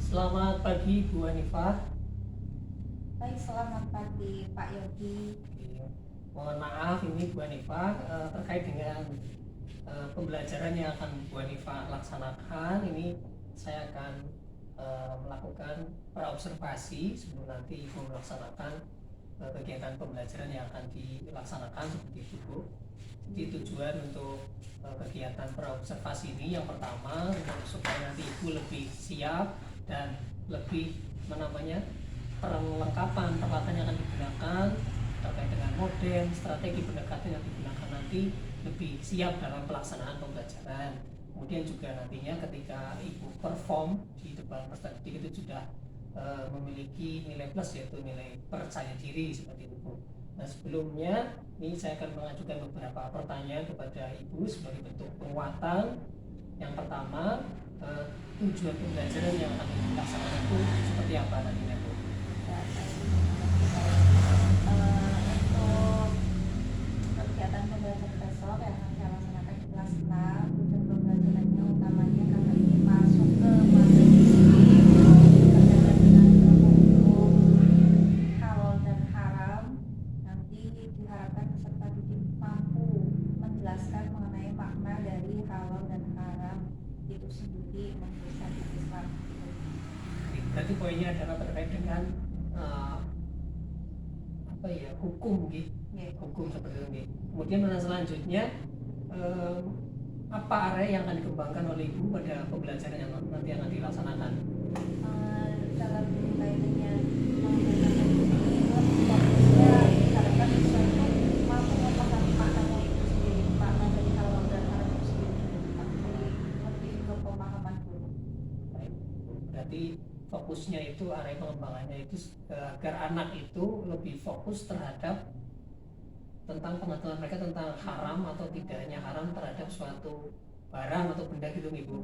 Selamat pagi Bu Hanifah. Baik, selamat pagi Pak Yogi. Mohon maaf ini Bu Hanifah terkait dengan pembelajaran yang akan Bu Hanifah laksanakan. Ini saya akan melakukan praobservasi sebelum nanti Ibu melaksanakan kegiatan pembelajaran yang akan dilaksanakan seperti itu Bu. Jadi tujuan untuk kegiatan praobservasi ini yang pertama supaya nanti Ibu lebih siap dan lebih perlengkapan peralatan yang akan digunakan terkait dengan model, strategi pendekatan yang digunakan nanti lebih siap dalam pelaksanaan pembelajaran. Kemudian juga nantinya ketika Ibu perform di depan peserta didik itu sudah memiliki nilai plus, yaitu nilai percaya diri seperti itu. Nah, sebelumnya ini saya akan mengajukan beberapa pertanyaan kepada Ibu sebagai bentuk penguatan. Yang pertama, tujuan pembelajaran yang akan dilaksanakan itu seperti apa nantinya Bu? Untuk kegiatan pembelajaran besok yang akan saya laksanakan di kelas 6, tujuan pembelajarannya utamanya karena ini masuk ke materi berkaitan dengan hukum halal dan haram. Nanti diharapkan peserta didik mampu menjelaskan mengenai makna dari halal dan haram itu sendiri menurut syariat Islam. Berarti poinnya adalah terkait dengan hukum gitu, hukum seperti itu. Kemudian selanjutnya apa area yang akan dikembangkan oleh Ibu pada pembelajaran yang nanti akan dilaksanakan? Dalam kaitannya menggunakan ini fokusnya diharapkan siswa itu mampu memahami maknanya itu sendiri, makna dari halal dan haram itu sendiri, lebih ke pemahaman guru. Baik, berarti fokusnya itu area pengembangannya itu agar anak itu lebih fokus terhadap tentang pengetahuan mereka tentang haram atau tidaknya haram terhadap suatu barang atau benda gitu Ibu.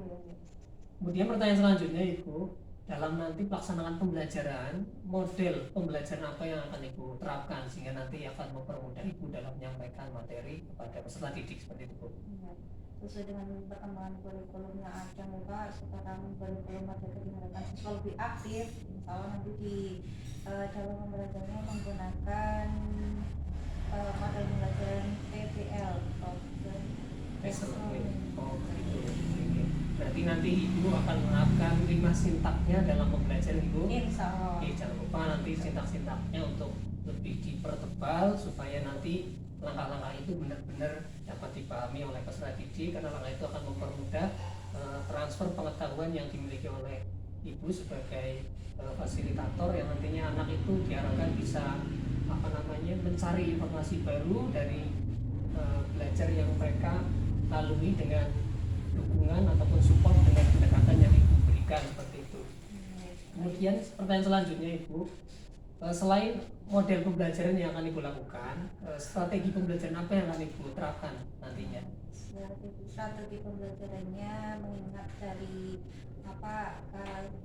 Kemudian pertanyaan selanjutnya Ibu, dalam nanti pelaksanaan pembelajaran, model pembelajaran apa yang akan Ibu terapkan sehingga nanti akan mempermudah Ibu dalam menyampaikan materi kepada peserta didik seperti itu Bu? Sesuai dengan perkembangan kurikulum yang ada, Mbak, sekarang kurikulum Merdeka diharapkan siswa lebih aktif. Insya Allah nanti di dalam pembelajarannya menggunakan model pembelajaran PBL, Berarti nanti Ibu akan menerapkan 5 sintaknya dalam pembelajaran Ibu. Insya Allah. Oke, jangan lupa nanti sintak-sintaknya untuk lebih dipertebal supaya nanti langkah-langkah itu benar-benar dapat dipahami oleh peserta didik, karena langkah itu akan mempermudah transfer pengetahuan yang dimiliki oleh Ibu sebagai fasilitator yang nantinya anak itu diharapkan bisa mencari informasi baru dari belajar yang mereka lalui dengan dukungan ataupun support dengan pendekatan yang Ibu berikan seperti itu. Kemudian pertanyaan selanjutnya Ibu, selain model pembelajaran yang akan Ibu lakukan, strategi pembelajaran apa yang akan Ibu terapkan nantinya? Strategi pembelajarannya mengingat dari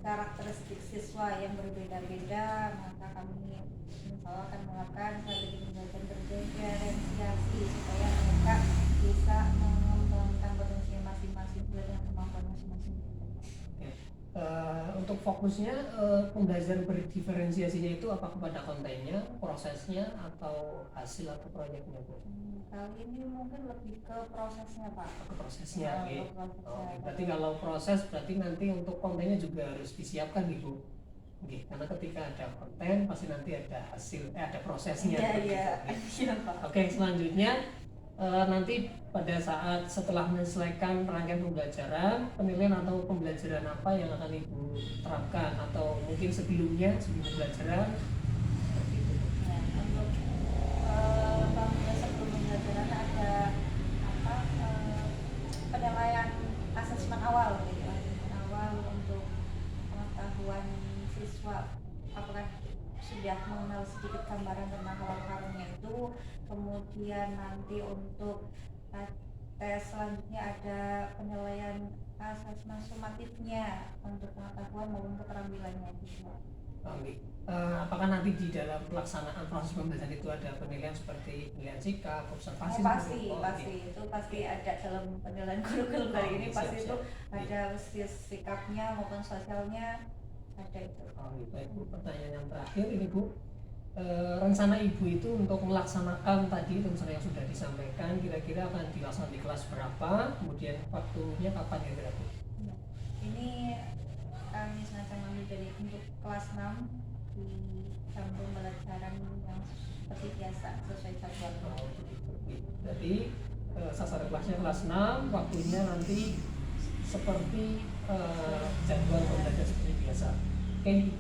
karakteristik siswa yang berbeda-beda, maka kami insya Allah akan melakukan strategi pembelajaran berdiferensiasi supaya mereka bisa mengembangkan potensinya masing-masing dengan kemampuan masing-masing. Untuk fokusnya pembelajaran berdiferensiasinya itu apa kepada kontennya, prosesnya, atau hasil atau proyeknya Bu? Kali ini mungkin lebih ke prosesnya Pak. Ke prosesnya, berarti kalau proses berarti nanti untuk kontennya juga harus disiapkan Ibu. Karena ketika ada konten pasti nanti ada hasil, ada prosesnya. Iya. Oke, selanjutnya nanti pada saat setelah menyelesaikan rangkaian pembelajaran, penilaian atau pembelajaran apa yang akan Ibu terapkan, atau mungkin sebelum pembelajaran seperti itu. Untuk sebelum pembelajaran ada penilaian asesmen awal untuk pengetahuan siswa apakah sudah mengenal sedikit gambaran tentang halal haramnya itu. Kemudian nanti untuk tes selanjutnya ada penilaian asesmen sumatifnya untuk pengetahuan maupun keterampilannya siswa. Apakah nanti di dalam pelaksanaan proses pembelajaran itu ada penilaian seperti penilaian sikap, observasi? Pasti itu pasti ada dalam penilaian kurikulum kali ini. Pasti itu ada sikapnya maupun sosialnya, ada itu. Oh, baik Bu. Pertanyaan yang terakhir ini Bu, rencana Ibu itu untuk melaksanakan tadi rencana yang sudah disampaikan kira-kira akan dilaksanakan di kelas berapa, kemudian waktunya kapan kira-kira Bu? Ya. Ini kami semacam ambil dari untuk kelas 6 di sambung pembelajaran yang seperti biasa sesuai jadwal. Oh, begitu. Jadi sasaran kelasnya kelas 6, waktunya nanti seperti jadwal pembelajaran seperti biasa. Oke,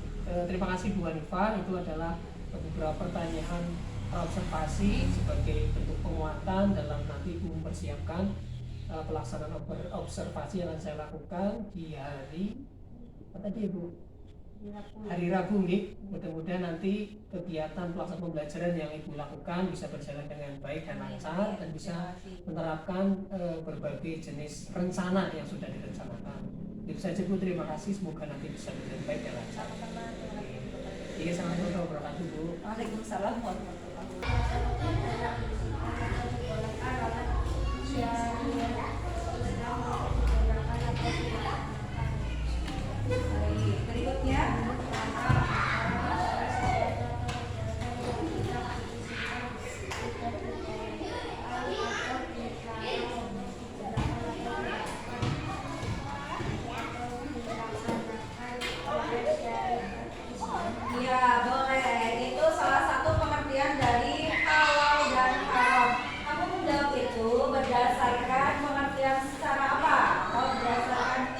terima kasih Bu Hanifah. Itu adalah beberapa pertanyaan observasi sebagai bentuk penguatan dalam nanti Ibu mempersiapkan pelaksanaan observasi yang akan saya lakukan di hari apa tadi Ibu? Hari Rabu nih. Mudah-mudahan nanti kegiatan pelaksanaan pembelajaran yang Ibu lakukan bisa berjalan dengan baik dan lancar dan bisa menerapkan berbagai jenis rencana yang sudah direncanakan. Itu saja Bu, terima kasih, semoga nanti bisa berjalan baik dan lancar. Iya, assalamualaikum warahmatullahi wabarakatuh Bu. Waalaikumsalam warahmatullahi wabarakatuh. Berikutnya ya boleh, itu salah satu pengertian dari halal dan haram. Kamu menjawab itu berdasarkan pengertian secara apa? Atau berdasarkan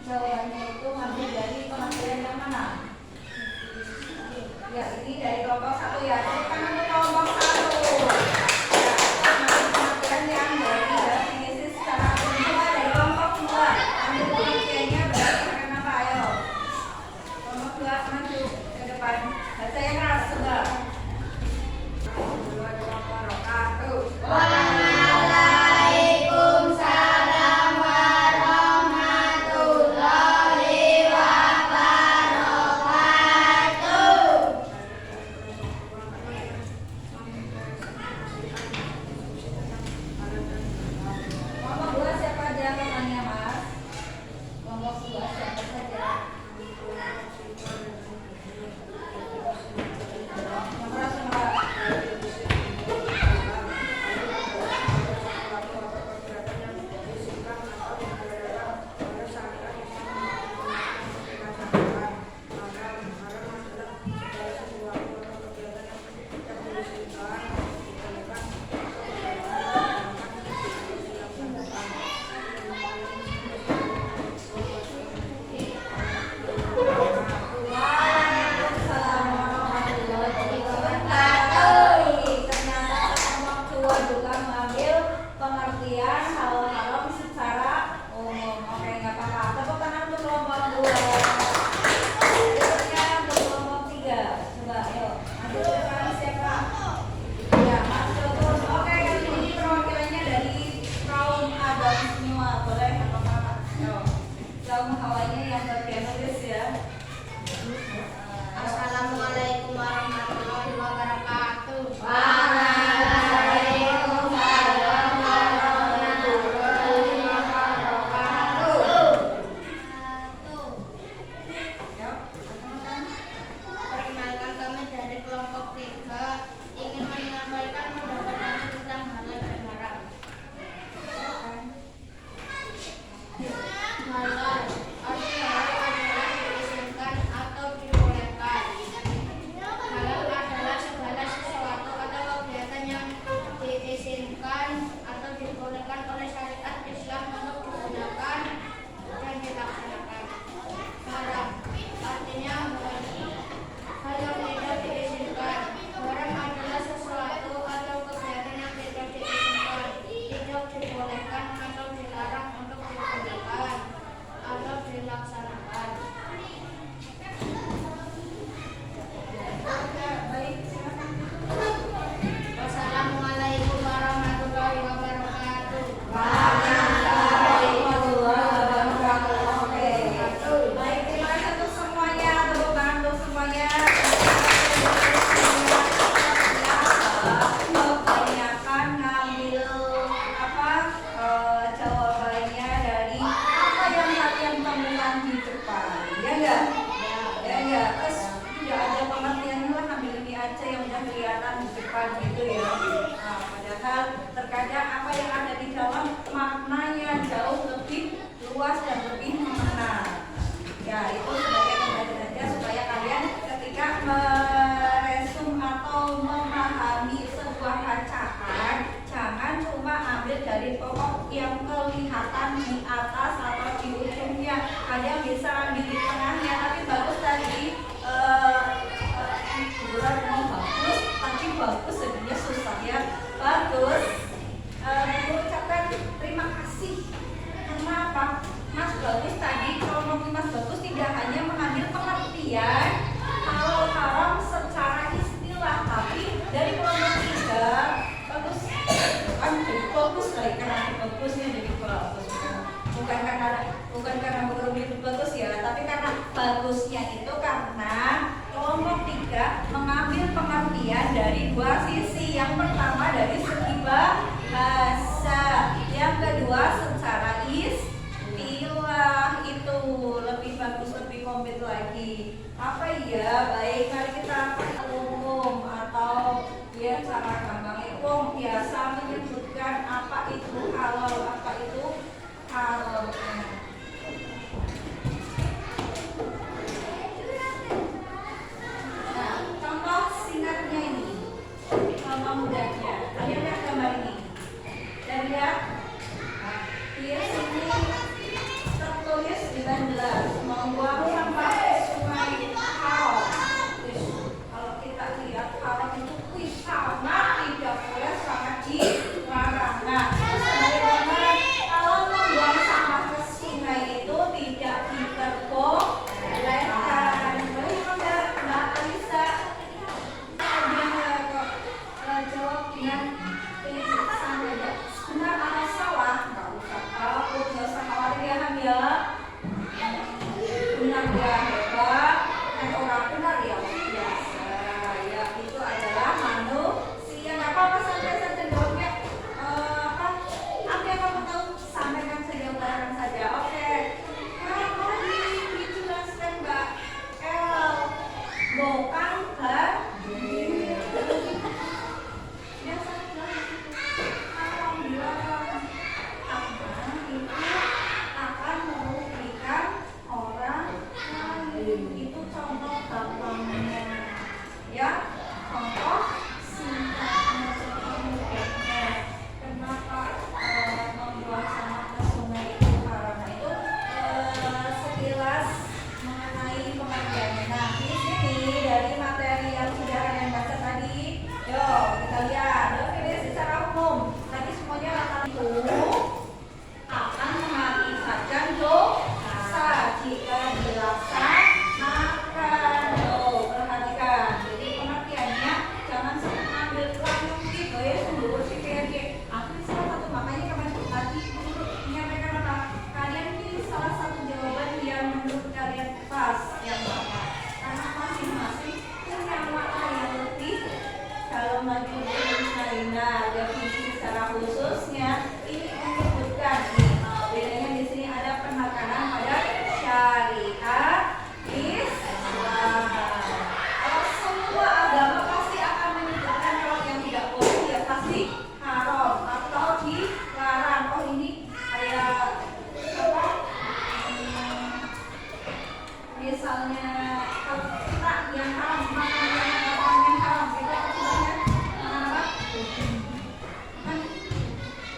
jawabannya itu ngambil dari pengertian yang mana? Ya, ini dari kelompok 1 ya. Bukan untuk kelompok 1. Ya, ngambil pengertian yang dari definisi secara kedua dari kelompok 2. Ambil pengertiannya berdasarkan apa? Ayo. Kelompok 2 maju ke depan. Baca yang keras coba. Waalaikumsalam warahmatullahi wabarakatuh. Kelompok 2 siapa aja temannya, Mas? Kelompok 2 siapa saja? Yang keras coba. Waalaikumsalam warahmatullahi wabarakatuh. Ternyata kelompok 2 juga mengambil pengertian halal haram secara umum. Oke, nggak apa-apa. Tepuk tangan untuk kelompok 2. Berikutnya untuk kelompok 3. Coba, ayo. Maju ke depan siapa? Ya, Mas Yogus. Oke, kali ini perwakilannya dari kaum Adam semua. Boleh apa-apa? Ayo. Kaum Hawanya yang bagian nulis ya. Assalamualaikum warahmatullahi wabarakatuh. Waalaikumsalam warahmatullahi wabarakatuh. Yuk, teman-teman. Perkenalkan, kami dari kelompok 3 ingin menyampaikan pendapat kami tentang halal dan haram. Halal artinya ada yang bisa ambil di tengahnya, tapi bagus tadi figuran ini bagus, tapi bagus sebenarnya susah ya. Bagus, mengucapkan terima kasih. Kenapa? Mas Bagus tadi, kalau Mas Bagus tidak hanya mengambil pengertian halal haram secara istilah, tapi dari kelompok 3 bagus kan jadi fokus kali, karena bagusnya jadi fokus, bukan karena huruf itu bagus ya, tapi karena bagusnya itu karena kelompok 3 mengambil pengertian dari 2 sisi. Yang pertama dari segi bahasa, yang kedua secara istilah. Itu lebih bagus, lebih komplit lagi. Apa ya? Baik, mari kita pakai umum atau ya cara gampang itu biasa menyebutkan apa itu halal, apa itu haram. Nah, contoh singkatnya ini, contoh mudahnya. Kalian lihat gambar ini. Dan lihat, di sini tertulis dengan jelas membuang sampah ke sungai haram. Kalau kita lihat haram itu sangat tidak boleh, sangat dilarang. Nah, sebagaimana kalau membuang sampah ke sungai itu tidak diperbolehkan. Bagaimana Mbak Alisa? Dia kok jawab dengan saja. Benar atau salah? Nggak usah takut, nggak usah khawatir ya Ham ya. Benar ya, hebat. Orang benar ya biasa. Ya itu adalah manusia. Nggak apa-apa, santai-santai jawabnya. Apa yang kamu tahu? Sampaikan saja, utarakan saja. Oke. Mau dijelaskan Mbak El? Bukan kan? Biasa alhamdulillah, karena itu akan merugikan orang lain. Itu contoh gampangnya ya, contoh singkatnya seperti kenapa membuang sampah ke sungai itu haram. Nah, itu sekilas mengenai pengertiannya. Nah, di sini dari materi yang sudah kalian baca tadi, yuk kita lihat definisi secara umum. Tadi semuanya rata itu akan mengakibatkan dosa jika dilaksanakan. Perhatikan. Jadi pengertiannya jangan sambil langsung gitu ya, sungguh si PRG. Aku salah satu, makanya kemarin tadi guru menyampaikan apa? Kalian pilih salah satu jawaban yang menurut kalian pas, yang mana? Karena masing-masing punya makna yang lebih dalam lagi lebih. Nah, definisi secara khususnya ini menyebutkan nih, bedanya di sini ada penekanan pada syariat Islam. Kalau semua agama pasti akan menyebutkan kalau yang tidak boleh ya pasti haram atau dilarang. Oh ini kayak apa? Misalnya kalau kita yang haram, makanan yang haram itu maksudnya apa? Kan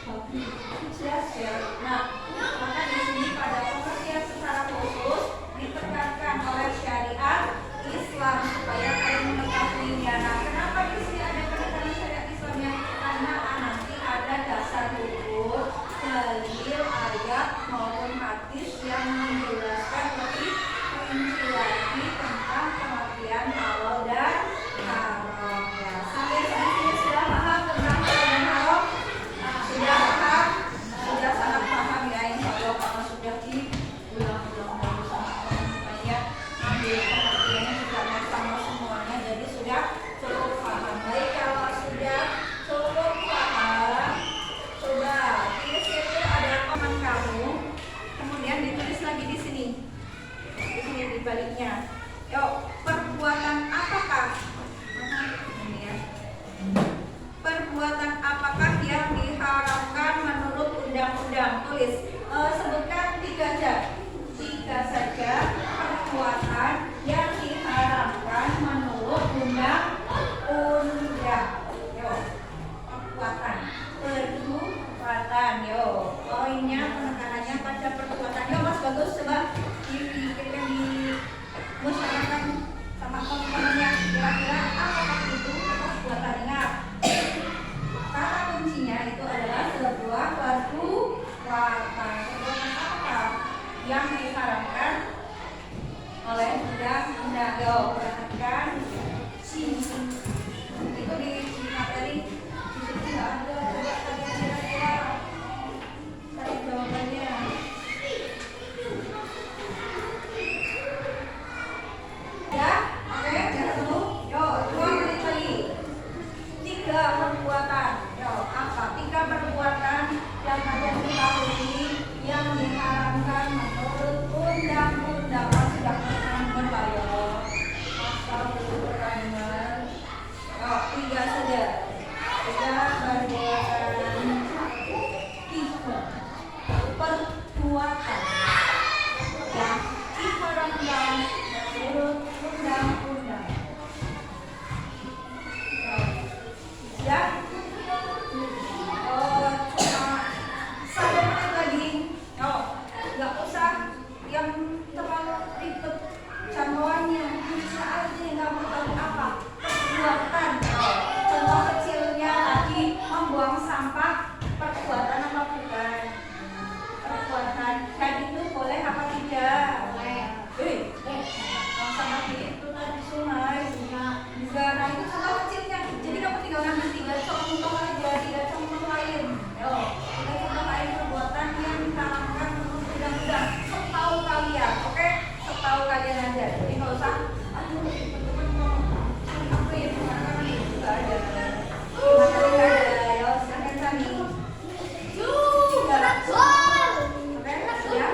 babi itu jelas ya. Nah, maka di sini pada pengertian secara khusus ditekankan oleh syariat Islam supaya kalian mengetahuinya. Nah, kenapa di sini ada penekanan syariat Islamnya? Karena nanti ada dasar hukum, dalil, ayat maupun hadis yang menjelaskan lebih rinci lagi tentang pengertian halal dan haram. Ya, sampai sini sudah paham tentang halal dan haram? Sudah paham? Sudah sangat paham ya, insya Allah, karena sudah diulang-ulang dari sama teman-temannya, ambil pengertiannya juga sama semuanya, jadi sudah cukup paham. Baik, kalau sudah cukup paham, coba di situ ada paman kamu, kemudian ditulis lagi di sini di baliknya. Yuk, perbuatan apakah? Ini ya. Perbuatan apakah yang diharamkan menurut undang-undang? Tulis. Sebutkan 3 aja. 3 saja perbuatan yang diharamkan menurut undang-undang. Yuk, perbuatan. Perbuatan. Yuk, poinnya penekanannya pada perbuatan. Yuk Mas Bagus, coba diharamkan oleh undang-undang. Yo, perhatikan sini. Itu di materi di sini nggak ada. Coba kalian kira-kira cari jawabannya. Ya, oke, jangan dulu. Yo, 2 menit lagi. 3 perbuatan. Yo, apa? 3 perbuatan yang kalian ketahui yang diharamkan menurut undang-undang. Sudah terangkan Pak yo. Asal pertanyaan. Yo, 3 saja. 3 perbuatan. 3 perbuatan yang diharamkan menurut undang-undang. Ya, cuma 1 menit lagi. Nggak usah yang terlalu ribet jangkauannya, bisa aja nggak mau tahu apa perbuatan. Contoh kecilnya tadi membuang sampah, perbuatan apa bukan? Perbuatan. Dan itu boleh apa tidak? Buang sampah itu tadi sungai. Juga, nah itu contoh kecilnya. Jadi kamu tinggal ngambil 3 contoh aja, 3 contoh lain. Yo, 3 contoh lain perbuatan yang diharamkan menurut undang-undang. Setahu kalian, oke? Setahu kalian aja. Jadi nggak usah, aduh, teman-teman mau cari apa ya? Karena itu nggak ada. Gimana nggak ada? Yo, silakan Sani. 3. Oke, ya.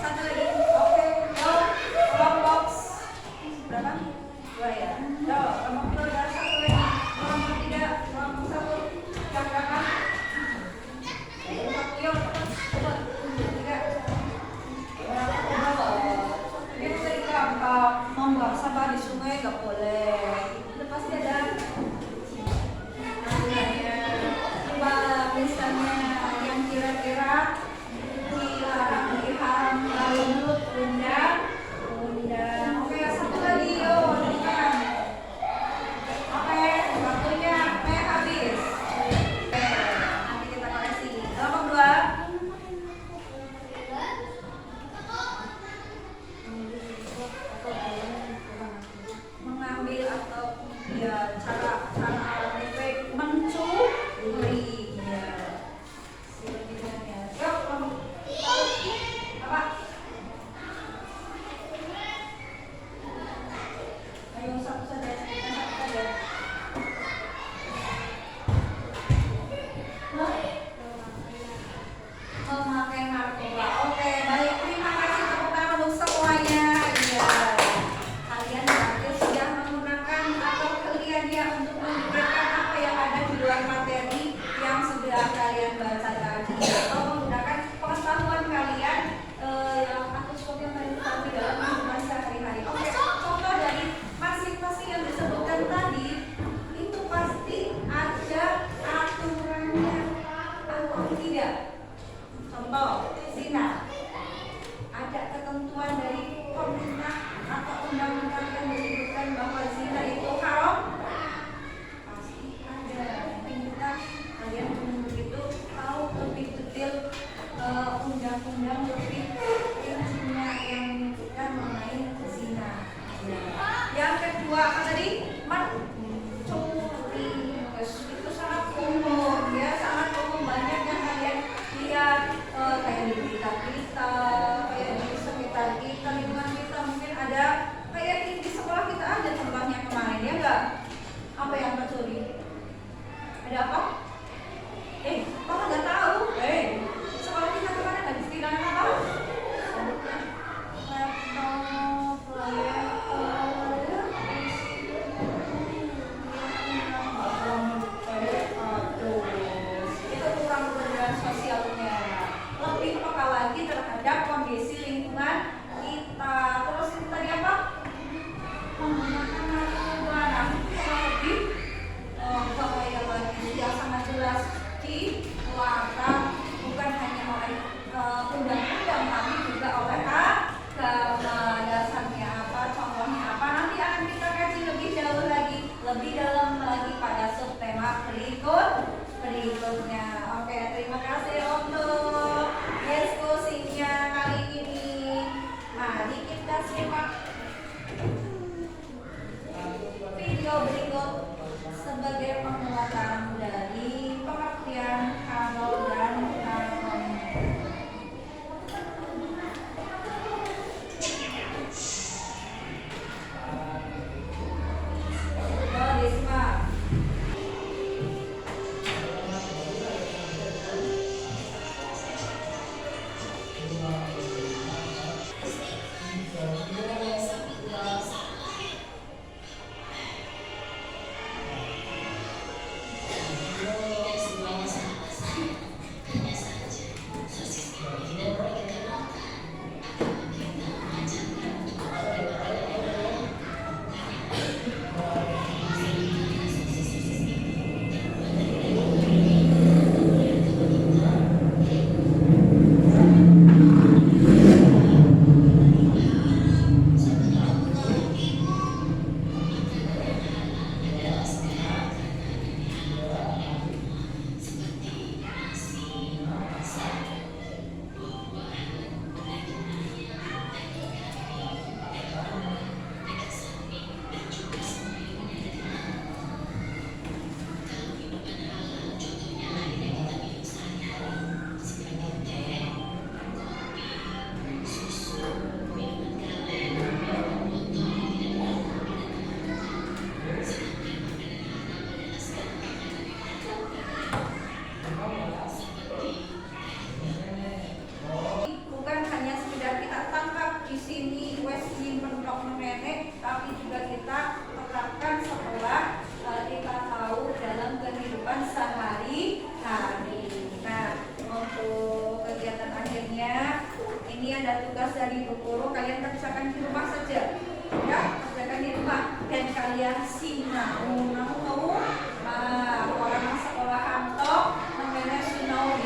Satu lagi, oke. Yo, kelompok berapa? 2 ya. Yo, kelompok 2 udah 1 lagi. Kelompok 3, kelompok 1 yang berapa? 1, yo, cepat. 3. Itu tadi gampang. Membuang sampah di sungai nggak boleh. Itu pasti ada aturannya. Coba misalnya yang kira-kira diharamkan menurut undang. Oke, 1 lagi yo, depan. Oke, waktunya habis. Oke, nanti kita koreksi. Kelompok 2. Mengambil atau ya cara mencuri ya. Sebenarnya. Yuk, kelompok 1. Apa? Ayo satu saja. Memakai narkoba. Oke, baik. Terima kasih tepuk tangan untuk semuanya. Iya. Kalian berarti sudah menggunakan atau kalian untuk memberikan apa yang ada di luar materi yang sudah kalian baca tadi, atau menggunakan pengetahuan kalian yang atau sesuatu yang kalian ketahui dalam kehidupan sehari-hari. Oke, contoh dari masing-masing yang disebutkan tadi itu pasti ada aturannya atau tidak. Contoh, zina. Ada ketentuan dari pemerintah atau undang-undang yang menyebutkan bahwa zina itu haram? Pasti ada. Mungkin kalian begitu tahu lebih detail undang-undang lebih rincinya yang menyebutkan mengenai zina. Yang kedua apa tadi? Mencuri. Itu sangat umum ya, sangat umum. Banyak yang kalian lihat kayak di berita-berita, kayak di sekitar kita, lingkungan kita, mungkin ada kayak di sekolah kita ada contohnya kemarin ya enggak? Apa yang mencuri? Ada apa? Kamu nggak tahu? Sekolah kita kemarin ada istilah apa? Laptop, proyektor, itu kurang kepedulian sosialnya. Lebih peka lagi terhadap kondisi lingkungan kita. Terus itu tadi apa? Menggunakan narkoba. Nah, itu lebih bahaya lagi, yang sangat jelas dilarang, bukan hanya oleh undang-undang tapi juga oleh agama. Dasarnya apa? Contohnya apa? Nanti akan kita kaji lebih jauh lagi, lebih dalam lagi pada subtema berikut.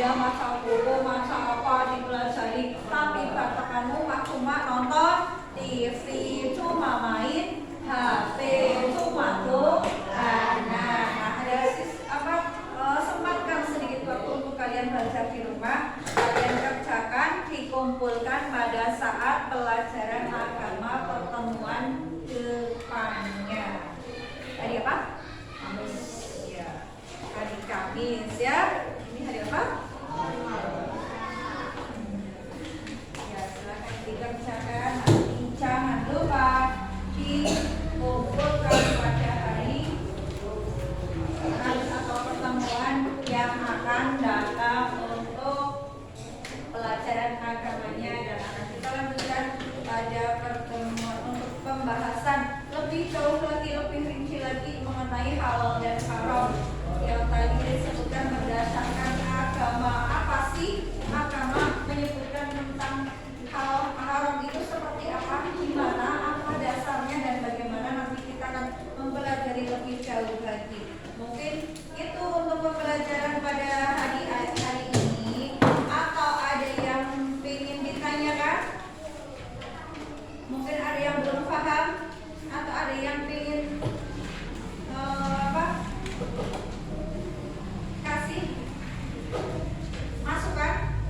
ada masa buku, masa apa dipelajari, tapi katakanmu cuma nonton TV, cuma main HP, cuma tuh nah ada sempatkan sedikit waktu untuk kalian belajar di rumah, kalian kerjakan, dikumpulkan pada saat pelajaran agama pertemuan depannya. Hari apa? Kamis ya. Hari Kamis ya. Ini hari apa? Ya, silakan dikerjakan. Nanti jangan lupa dikumpulkan pada hari Kamis atau pertemuan yang akan datang untuk pelajaran agamanya, dan akan kita lanjutkan pada pertemuan untuk pembahasan lebih jauh lagi, lebih rinci lagi mengenai halal dan haram yang tadi disebutkan berdasarkan agama. Apa sih agama? Menyebutkan tentang halal haram itu seperti apa, gimana, apa dasarnya, dan bagaimana nanti kita akan mempelajari lebih jauh lagi. Mungkin itu untuk pembelajaran pada hari ini, atau ada yang ingin ditanyakan? Mungkin ada yang belum paham, atau ada yang ingin kasih masukan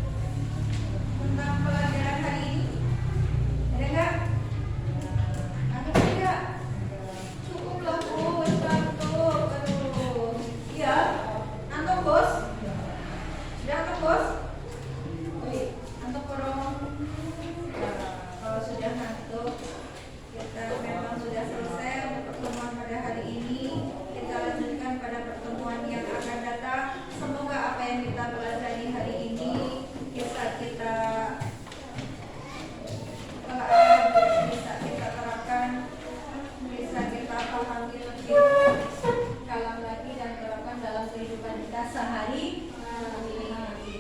tentang pelajaran hari ini? Ada enggak? Ada tidak? Cukup lah Bu, ngantuk. Aduh. Iya, ngantuk bos? Sudah ngantuk bos? Wih, ngantuk dong. Kalau sudah ngantuk, kita memang sudah selesai untuk pertemuan pada hari ini. Kita lanjutkan pada pertemuan yang akan datang. Semoga apa yang kita pelajari hari ini bisa kita bisa kita terapkan, bisa kita pahami lebih dalam lagi dan terapkan dalam kehidupan kita sehari-hari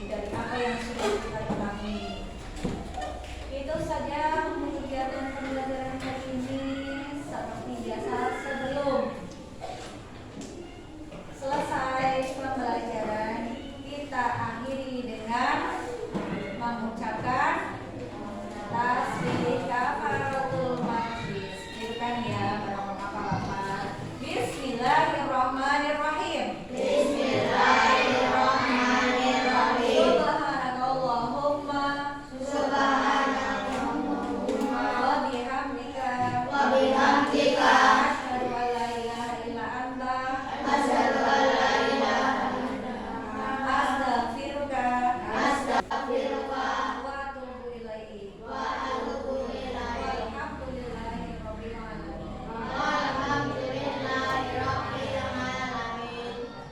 dari apa yang sudah kita ketahui. Itu saja untuk kegiatan pembelajaran hari ini. Seperti biasa, sebelum selesai pembelajaran, kita akhiri dengan mengucapkan tasbih kafaratul majlis. Itu kan ya, barang apa-apa. Bismillahirrahmanirrahim. Subhanakallahumma wa bihamdika asyhadu an la ilaha illa anta astaghfiruka wa atubu ilaik. Walhamdulillahi rabbil alamin.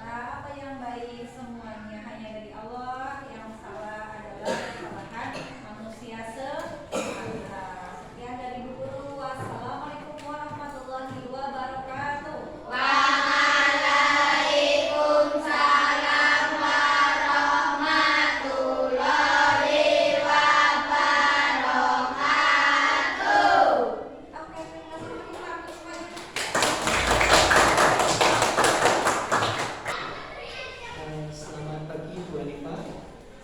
Apa yang baik semuanya hanya dari Allah, yang salah adalah kesalahan manusia semata. Sekian dari guru. Wassalamualaikum warahmatullahi wabarakatuh. Waalaikumsalam warahmatullahi wabarakatuh. Oke, terima kasih semuanya. Selamat pagi Bu Hanifah.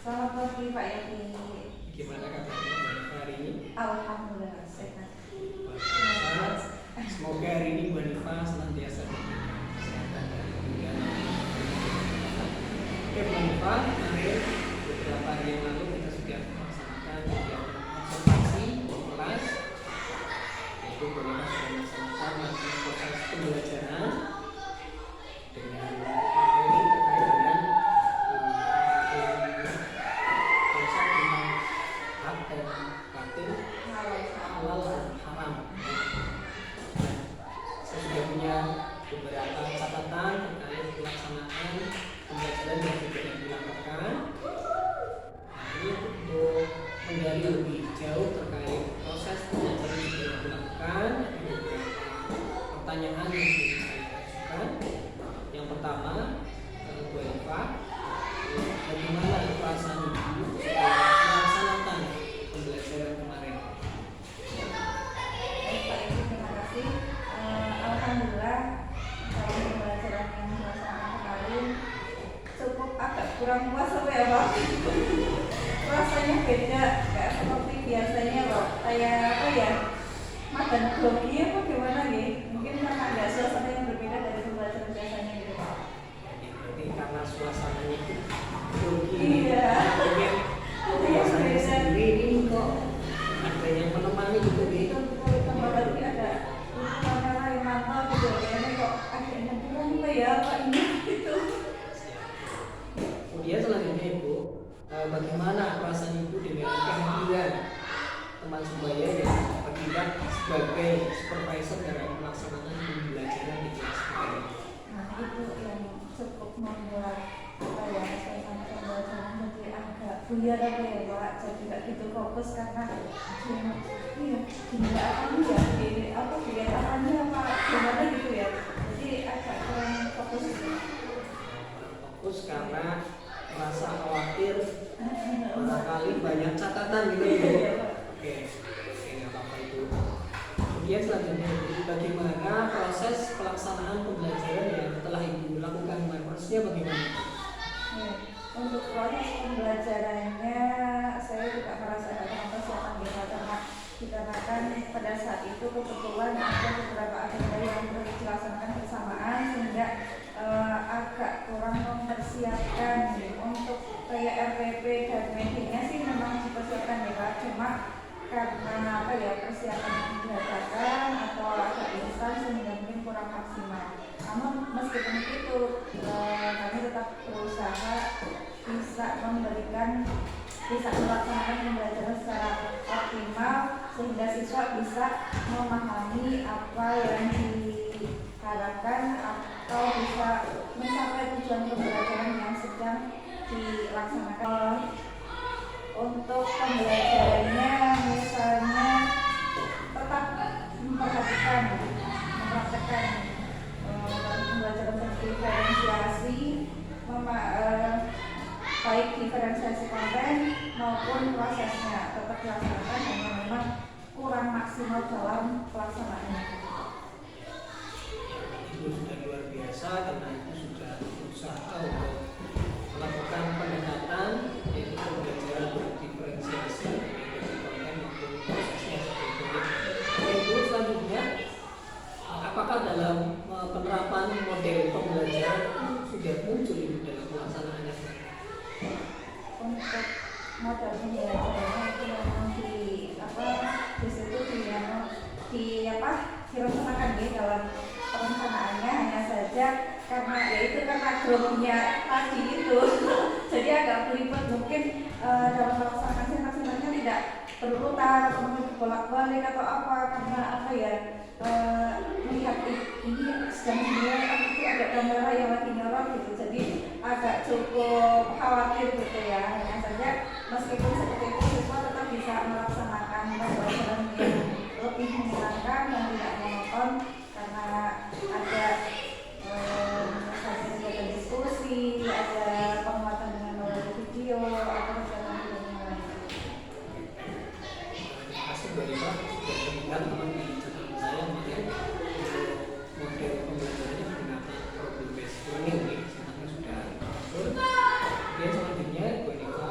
Selamat pagi Pak Yati. Gimana kabarnya Bu Hanifah hari ini? Alhamdulillah sehat. Semoga hari ini Bu Hanifah senantiasa diberikan kesehatan dan kemudian. Oke Bu Hanifah, kemarin beberapa hari yang lalu kita sudah melaksanakan kegiatan observasi di kelas, yaitu Bu Hanifah sudah melaksanakan lagi proses pembelajaran dengan materi terkait dengan konsep tentang hak dan batin, halal dan haram. Saya sudah punya beberapa catatan terkait pelaksanaan pembelajaran yang sudah dilakukan. Ini untuk menggali lebih jauh terkait proses pembelajaran yang sudah dilakukan, ada beberapa pertanyaan yang sudah saya kurang puas apa ya Pak? Rasanya beda, kayak seperti biasanya Pak. Kayak apa ya? Makan grogi apa gimana nih? Mungkin karena ada suasana yang berbeda dari pembelajaran biasanya gitu Pak. Jadi karena suasananya itu grogi. Iya. Mungkin Ada yang suasananya beda. sendiri ini kok ada yang menemani gitu nih. Itu tambah lagi ada kamera yang mantap gitu. Kayaknya kok ada yang kurang apa ya Pak ini gitu. Kemudian selanjutnya Ibu, bagaimana perasaan Ibu dengan kehadiran teman sebaya yang terlibat sebagai supervisor dalam pelaksanaan pembelajaran di kelas sebaya? Nah itu yang cukup membuat apa ya suasana pembelajaran jadi agak buyar apa ya Pak, jadi nggak gitu fokus karena iya gimana apa ya gini apa kegiatannya apa gimana gitu ya, jadi agak kurang fokus gitu. Fokus karena merasa khawatir barangkali banyak catatan gitu Ibu. Oke, nggak apa-apa itu. Kemudian selanjutnya Ibu, bagaimana proses pelaksanaan pembelajaran yang telah Ibu lakukan kemarin? Prosesnya bagaimana? Ya, untuk proses pembelajarannya saya juga merasa agak mempersiapkan gitu karena dikarenakan pada saat itu kebetulan ada beberapa agenda yang perlu dilaksanakan bersamaan sehingga agak kurang mempersiapkan untuk kayak RPP dan meetingnya sih memang dipersiapkan ya Pak, cuma karena apa ya persiapan yang dadakan atau agak instan sehingga mungkin kurang maksimal. Namun meskipun itu kami tetap berusaha bisa melaksanakan pembelajaran secara optimal sehingga siswa bisa memahami apa yang diharapkan atau bisa mencapai tujuan pembelajaran yang sedang dilaksanakan. Untuk pembelajarannya misalnya tetap mempraktekkan pembelajaran diferensiasi, baik diferensiasi konten maupun prosesnya tetap dilaksanakan hanya memang kurang maksimal dalam pelaksanaannya. Itu sudah luar biasa karena itu sudah berusaha untuk melakukan pendekatan yaitu pembelajaran berdiferensiasi dari konten maupun prosesnya seperti itu. Oke Ibu, selanjutnya apakah dalam penerapan model pembelajaran sudah muncul Ibu dalam pelaksanaannya? Untuk modal pembelajarannya itu memang di situ direncanakan ya dalam perencanaannya, hanya saja karena grupnya tadi itu jadi agak belibet mungkin dalam pelaksanaan sintak-sintaknya tidak berurutan atau mungkin bolak-balik atau apa karena apa ya melihat ini sedang dimulai itu ada kamera yang lagi nyorot gitu, jadi agak cukup khawatir gitu ya. Hanya saja meskipun seperti itu siswa tetap bisa melaksanakan pembelajaran yang lebih menyenangkan dan tidak monoton karena ada misalnya ada diskusi, ada penguatan dengan melalui video atau kegiatan yang lain. Terima kasih Bu Rima sudah terlibat teman di catatan saya mungkin model pembelajarannya menggunakan problem based learning nih, sintaknya sudah masuk. Kemudian selanjutnya Bu Rima,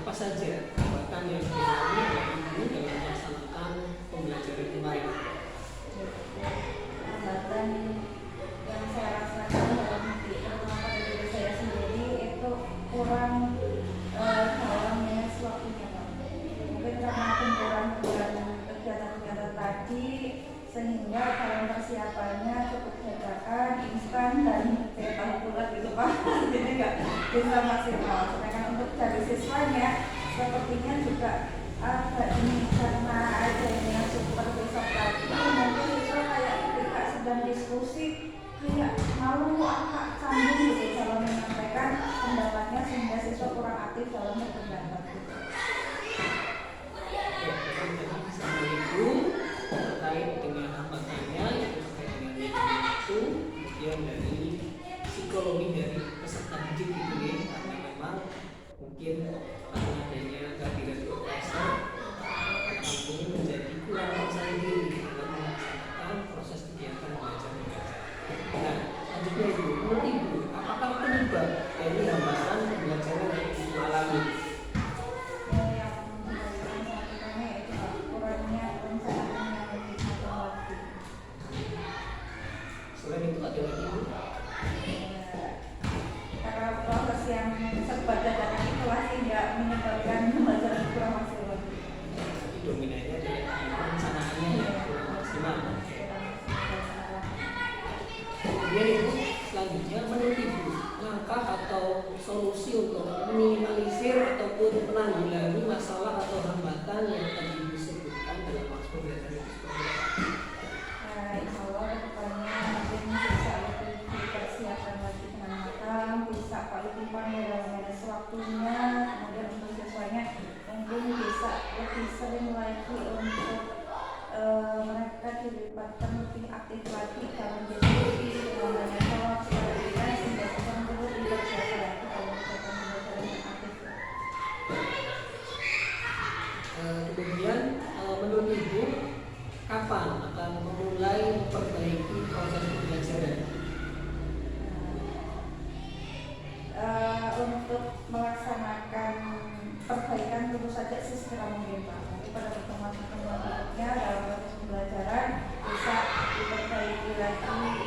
apa saja hambatan yang dialami oleh Ibu dalam melaksanakan pembelajaran kemarin? Hambatan yang saya rasakan dalam terutama pada diri saya sendiri itu kurang dalam manage waktunya Pak. Mungkin karena benturan dengan kegiatan-kegiatan tadi sehingga dalam persiapannya cukup dadakan, instan dan saya tahu bulat gitu Pak. Jadi nggak bisa maksimal. Sedangkan untuk dari siswanya sepertinya juga agak ini karena adanya supervisor tadi mungkin siswa kayak ketika sedang diskusi kayak malu agak canggung gitu dalam menyampaikan pendapatnya sehingga siswa kurang aktif dalam berpendapat gitu. Oke, jadi sama Ibu terkait dengan hambatannya yaitu terkait dengan itu, kemudian dari psikologi dari peserta didik itu nih, karena memang mungkin karena adanya kehadiran profesor akan menjadi kurang percaya diri dalam melaksanakan proses kegiatan belajar mengajar. Nah, selanjutnya Ibu, menurut Ibu, apakah penyebab dari hambatan pembelajaran serba dadakan itulah sehingga menyebabkan pembelajaran kurang maksimal. Dominannya adalah di perencanaannya yang kurang maksimal. Oke. Kemudian Ibu selanjutnya menurut Ibu langkah atau solusi untuk meminimalisir ataupun menanggulangi masalah atau hambatan yang tadi disebutkan dalam maksud pembelajaran itu seperti apa? Insya Allah kedepannya mungkin bisa lebih dipersiapkan lagi dengan matang, bisa quality time dalam batas waktunya, kemudian untuk siswanya mungkin bisa lebih sering lagi untuk mereka dilibatkan lebih aktif lagi dalam diskusi dengan banyak jawab sebagainya sehingga kita perlu dipersiapkan lagi dalam kegiatan pembelajaran yang aktif. Kemudian menurut Ibu kapan akan memulai memperbaiki proses pembelajaran? Untuk melaksanakan perbaikan tentu saja segera mungkin Pak. Nanti pada pertemuan-pertemuan berikutnya dalam proses pembelajaran bisa diperbaiki lagi baik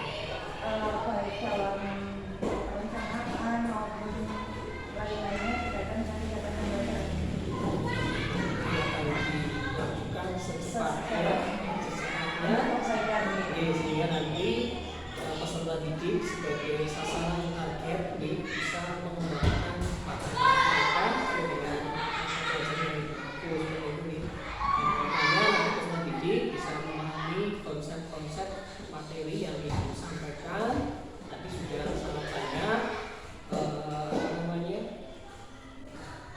dalam perencanaan maupun lain-lainnya berkaitan dengan kegiatan pembelajaran. Akan dilakukan secepatnya sehingga nanti peserta didik sebagai sasaran target bisa mengembangkan bakat mereka dengan pelajaran yang aku ini. Makanya peserta didik bisa memahami konsep-konsep materi yang disampaikan. Tadi sudah sangat banyak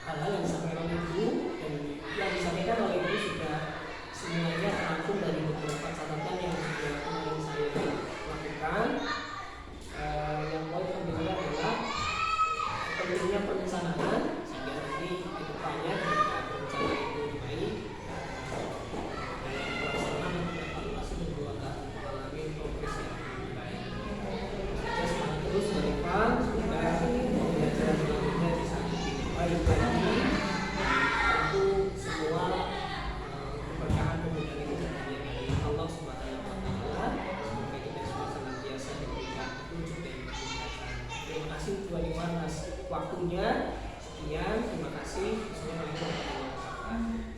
hal-hal yang disampaikan Ibu, dan yang disampaikan oleh Ibu sudah semuanya terangkum dari beberapa catatan yang sudah kemarin saya lakukan. Yang poin pentingnya adalah pentingnya perencanaan sehingga nanti ke depannya ketika perencanaan itu baik dalam pelaksanaan dan evaluasi tentu akan mengalami progres yang lebih baik. Saja semangat terus dari Pak, semoga pembelajaran selanjutnya bisa lebih baik lagi. Tentu semua keberkahan kemudian itu datangnya dari Allah Subhanahu wa Ta'ala. Semoga kita semua senantiasa diberikan petunjuk dan kemudahan. Terima kasih Tuhan Iman atas waktunya. Sekian, terima kasih. Assalamualaikum warahmatullahi wabarakatuh.